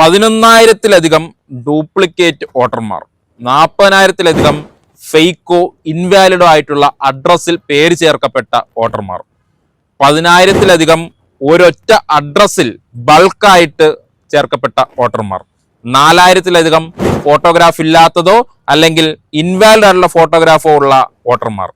11,000-ലധികം duplicate വോട്ടർമാർ, 40,000-ലധികം ഫെയ്ക്കോ ഇൻവാലിഡോ ആയിട്ടുള്ള അഡ്രസ്സിൽ പേര് ചേർക്കപ്പെട്ട വോട്ടർമാർ, 10,000-ലധികം ഒരൊറ്റ അഡ്രസ്സിൽ ബൾക്കായിട്ട് ചേർക്കപ്പെട്ട വോട്ടർമാർ, 4,000-ലധികം ഫോട്ടോഗ്രാഫ് ഇല്ലാത്തതോ അല്ലെങ്കിൽ ഇൻവാലിഡ് ആയിട്ടുള്ള ഫോട്ടോഗ്രാഫോ ഉള്ള വോട്ടർമാർ.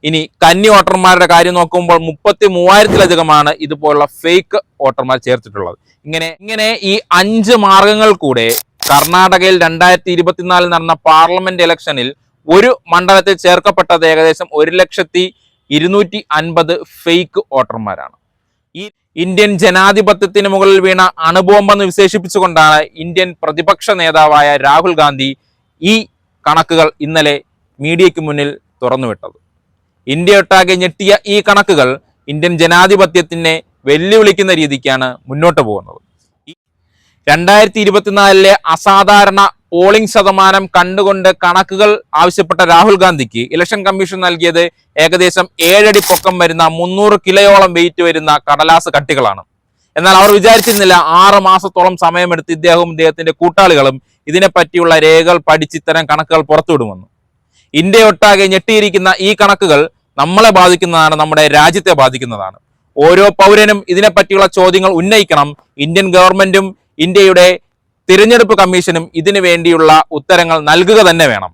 ഇനി കന്നി വോട്ടർമാരുടെ കാര്യം നോക്കുമ്പോൾ 33,000-ലധികമാണ് ഇതുപോലുള്ള ഫേക്ക് വോട്ടർമാർ ചേർത്തിട്ടുള്ളത്. ഇങ്ങനെ ഈ 5 മാർഗങ്ങൾ കൂടെ കർണാടകയിൽ 2024 നടന്ന പാർലമെന്റ് ഇലക്ഷനിൽ ഒരു മണ്ഡലത്തിൽ ചേർക്കപ്പെട്ടത് ഏകദേശം 1,250,000 ഫേക്ക് വോട്ടർമാരാണ്. ഈ ഇന്ത്യൻ ജനാധിപത്യത്തിന് മുകളിൽ വീണ അണുബോംബെന്ന് വിശേഷിപ്പിച്ചുകൊണ്ടാണ് ഇന്ത്യൻ പ്രതിപക്ഷ നേതാവായ രാഹുൽ ഗാന്ധി ഈ കണക്കുകൾ ഇന്നലെ മീഡിയയ്ക്ക് മുന്നിൽ തുറന്നുവിട്ടത്. ഇന്ത്യയൊട്ടാകെ ഞെട്ടിയ ഈ കണക്കുകൾ ഇന്ത്യൻ ജനാധിപത്യത്തിനെ വെല്ലുവിളിക്കുന്ന രീതിക്കാണ് മുന്നോട്ട് പോകുന്നത്. 2024 അസാധാരണ പോളിംഗ് ശതമാനം കണ്ടുകൊണ്ട് കണക്കുകൾ ആവശ്യപ്പെട്ട രാഹുൽ ഗാന്ധിക്ക് ഇലക്ഷൻ കമ്മീഷൻ നൽകിയത് ഏകദേശം 7 അടി പൊക്കം വരുന്ന 300 കിലോയോളം വെയിറ്റ് വരുന്ന കടലാസ് കട്ടികളാണ്. എന്നാൽ അവർ വിചാരിച്ചിരുന്നില്ല 6 മാസത്തോളം സമയമെടുത്ത് ഇദ്ദേഹത്തിന്റെ കൂട്ടാളികളും ഇതിനെപ്പറ്റിയുള്ള രേഖകൾ പഠിച്ച് ഇത്തരം കണക്കുകൾ പുറത്തുവിടുമെന്ന്. ഇന്ത്യയൊട്ടാകെ ഞെട്ടിയിരിക്കുന്ന ഈ കണക്കുകൾ നമ്മളെ ബാധിക്കുന്നതാണ്, നമ്മുടെ രാജ്യത്തെ ബാധിക്കുന്നതാണ്. ഓരോ പൗരനും ഇതിനെപ്പറ്റിയുള്ള ചോദ്യങ്ങൾ ഉന്നയിക്കണം. ഇന്ത്യൻ ഗവൺമെന്റും ഇന്ത്യയുടെ തിരഞ്ഞെടുപ്പ് കമ്മീഷനും ഇതിനു വേണ്ടിയുള്ള ഉത്തരങ്ങൾ നൽകുക തന്നെ വേണം.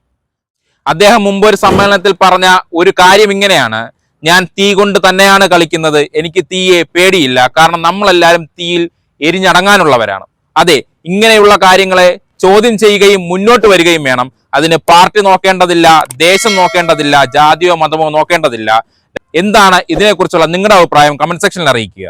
അദ്ദേഹം മുമ്പ് ഒരു സമ്മേളനത്തിൽ പറഞ്ഞ ഒരു കാര്യം ഇങ്ങനെയാണ്: ഞാൻ തീ കൊണ്ട് തന്നെയാണ് കളിക്കുന്നത്, എനിക്ക് തീയെ പേടിയില്ല, കാരണം നമ്മളെല്ലാവരും തീയിൽ എരിഞ്ഞടങ്ങാനുള്ളവരാണ്. അതെ, ഇങ്ങനെയുള്ള കാര്യങ്ങളെ ചോദ്യം ചെയ്യുകയും മുന്നോട്ട് വരികയും വേണം. അതിന് പാർട്ടി നോക്കേണ്ടതില്ല, ദേശം നോക്കേണ്ടതില്ല, ജാതിയോ മതമോ നോക്കേണ്ടതില്ല. എന്താണ് ഇതിനെക്കുറിച്ചുള്ള നിങ്ങളുടെ അഭിപ്രായം? കമന്റ് സെക്ഷനിൽ അറിയിക്കുക.